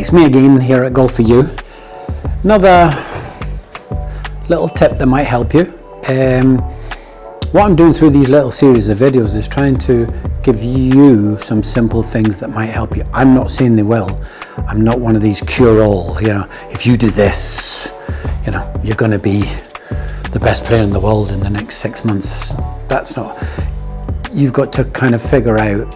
it's me again here at Golf For You. Another little tip that might help you. What I'm doing through these little series of videos is trying to give you some simple things that might help you. I'm not saying they will. I'm not one of these cure-all, if you do this, you're going to be the best player in the world in the next 6 months. That's not. You've got to kind of figure out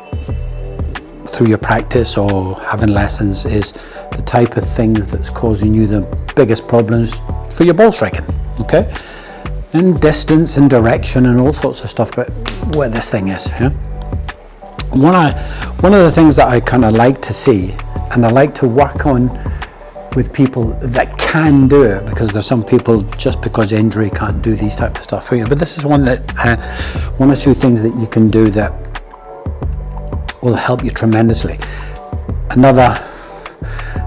through your practice or having lessons is the type of things that's causing you the biggest problems for your ball striking, okay? And distance and direction and all sorts of stuff, but where this thing is, yeah? One of the things that I kind of like to see, and I like to work on with people that can do it, because there's some people just because injury can't do these type of stuff, but this is one or two things that you can do that will help you tremendously. Another,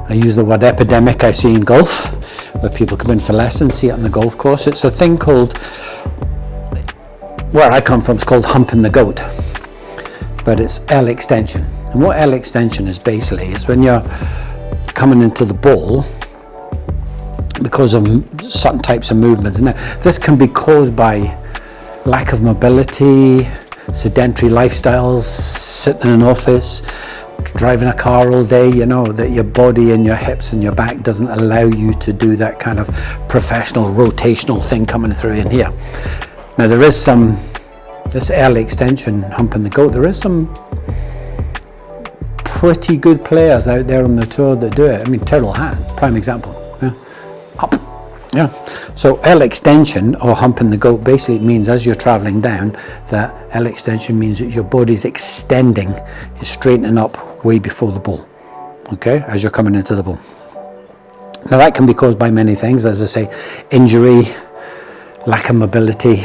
I use the word epidemic, I see in golf, where people come in for lessons, see it on the golf course. It's a thing called, where I come from, it's called humping the goat, but it's L extension. And what L extension is basically is when you're coming into the ball because of certain types of movements. Now, this can be caused by lack of mobility, sedentary lifestyles, sitting in an office, driving a car all day, that your body and your hips and your back doesn't allow you to do that kind of professional rotational thing coming through in here. Now there is this L extension, humping the goat, there is some pretty good players out there on the tour that do it. I mean, Tyrrell Hatton, prime example, up. Yeah, so L extension or humping the goat basically means as you're traveling down, that L extension means that your body's extending, is straightening up way before the ball, okay, as you're coming into the ball. Now that can be caused by many things, as I say, injury, lack of mobility,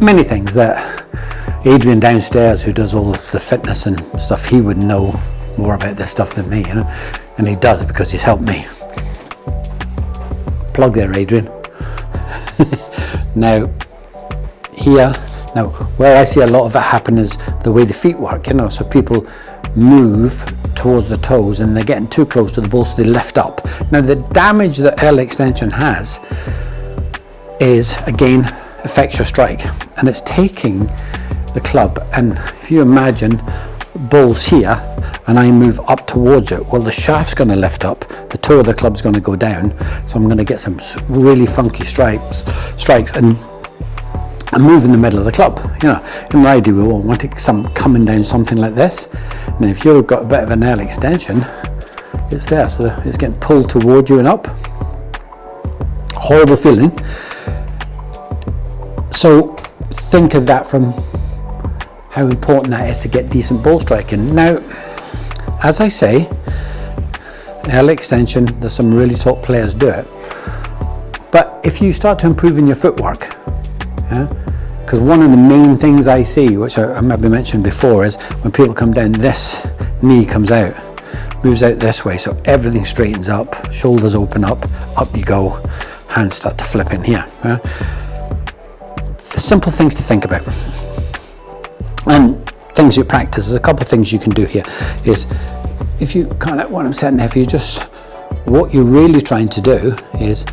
many things that Adrian downstairs, who does all the fitness and stuff, he would know more about this stuff than me, and he does because he's helped me. Plug there, Adrian. Now where I see a lot of it happen is the way the feet work, so people move towards the toes and they're getting too close to the ball, so they lift up. Now the damage that L extension has is, again, affects your strike, and it's taking the club, and if you imagine ball's here and I move up towards it, well, the shaft's going to lift up, the toe of the club's going to go down, so I'm going to get some really funky strikes and move in the middle of the club. In my idea, we all want it coming down something like this, and if you've got a bit of an L extension, it's there, so it's getting pulled towards you and up. Horrible feeling. So think of that from how important that is to get decent ball striking. Now, as I say, L extension, there's some really top players do it, but if you start to improve in your footwork, because one of the main things I see, which I maybe mentioned before, is when people come down, this knee comes out, moves out this way, so everything straightens up, shoulders open up you go, hands start to flip in here. The simple things to think about and things you practice. There's a couple of things you can do here. Is if you kind of, what I'm saying, if you just, what you're really trying to do is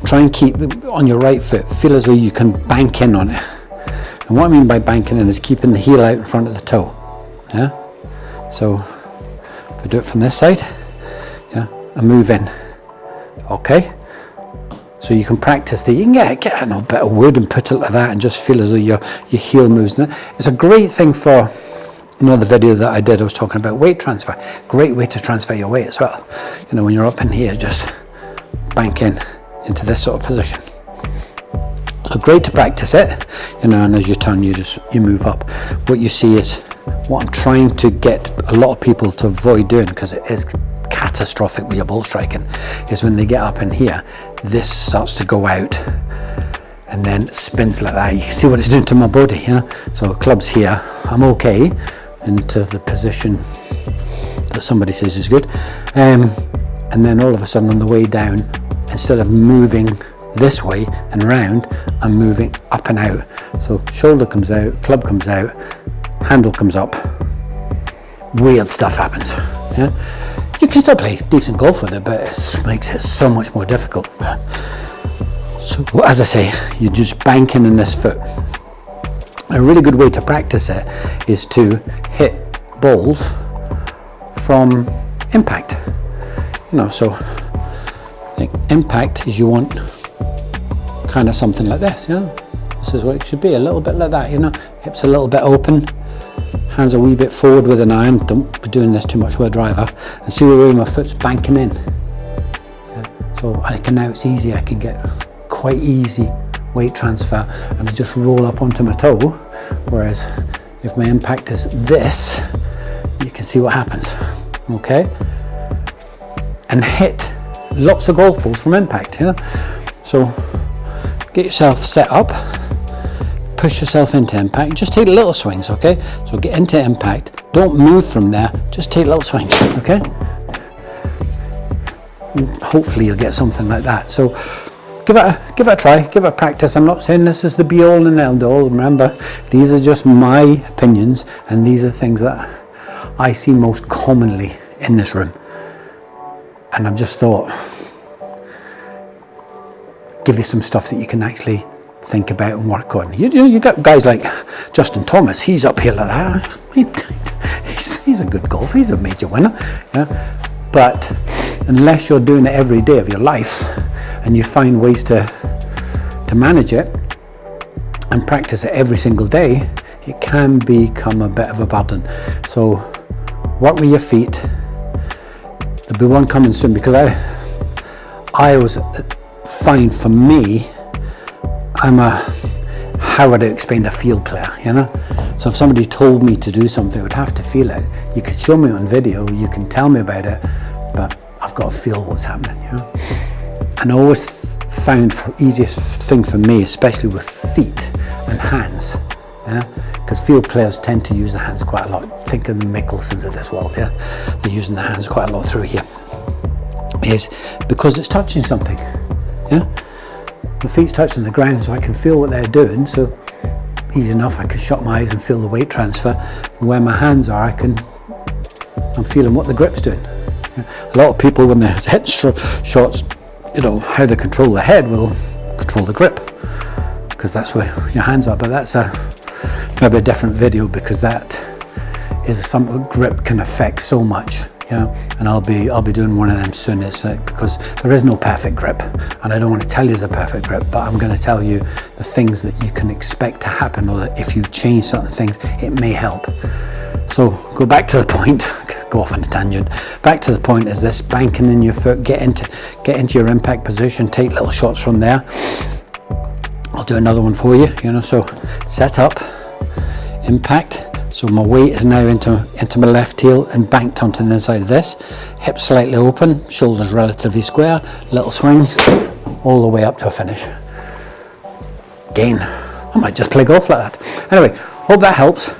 try and keep on your right foot, feel as though you can bank in on it. And what I mean by banking in is keeping the heel out in front of the toe. So if I do it from this side, and move in, okay. So you can practice you can get a bit of wood and put it like that and just feel as though your heel moves. It's a great thing for, the video that I did, I was talking about weight transfer. Great way to transfer your weight as well. When you're up in here, just bank into this sort of position. So great to practice it, and as you turn, you move up. What you see is, what I'm trying to get a lot of people to avoid doing, because it is catastrophic with your ball striking, is when they get up in here, this starts to go out and then spins like that. You see what it's doing to my body, So club's here, I'm okay, into the position that somebody says is good, and then all of a sudden on the way down, instead of moving this way and round, I'm moving up and out. So shoulder comes out, club comes out, handle comes up, weird stuff happens. You can still play decent golf with it, but it makes it so much more difficult. So as I say, you're just banking in this foot. A really good way to practice it is to hit balls from impact. So impact is you want kind of something like this. This is what it should be, a little bit like that. Hips a little bit open, hands a wee bit forward with an iron. Don't be doing this too much with a driver. And see where my foot's banking in. So now it's easy. I can get quite easy weight transfer, and I just roll up onto my toe. Whereas if my impact is this, you can see what happens. Okay, and hit lots of golf balls from impact. So get yourself set up, push yourself into impact, just take little swings. Okay, so get into impact, don't move from there, just take little swings. Okay, and hopefully you'll get something like that. So give it a try, give it a practice. I'm not saying this is the be all and end all. Remember, these are just my opinions, and these are things that I see most commonly in this room. And I've just thought, give you some stuff that you can actually think about and work on. You got guys like Justin Thomas. He's up here like that. He's a good golfer. He's a major winner. But unless you're doing it every day of your life, and you find ways to manage it and practice it every single day, it can become a bit of a burden. So work with your feet. There'll be one coming soon, because I always find, for me, how would I explain, a field player, So if somebody told me to do something, I would have to feel it. You could show me on video, you can tell me about it, but I've got to feel what's happening, And I always found the easiest thing for me, especially with feet and hands, because field players tend to use the hands quite a lot. Think of the Mickelsons of this world, they're using the hands quite a lot through here. Is because it's touching something, The feet's touching the ground, so I can feel what they're doing. So easy enough, I can shut my eyes and feel the weight transfer. And where my hands are, I'm feeling what the grip's doing. A lot of people, when they're hitting shots, how they control the head will control the grip, because that's where your hands are. But that's maybe a different video, because that is something grip can affect so much. And I'll be doing one of them soon. It's because there is no perfect grip, and I don't want to tell you there's a perfect grip, but I'm going to tell you the things that you can expect to happen, or that if you change certain things, it may help. So go back to the point. Go off on a tangent. Back to the point is this: banking in your foot, get into your impact position, take little shots from there. I'll do another one for you. So set up, impact. So my weight is now into my left heel and banked onto the inside of this. Hips slightly open, shoulders relatively square, little swing, all the way up to a finish. Again, I might just play golf like that. Anyway, hope that helps.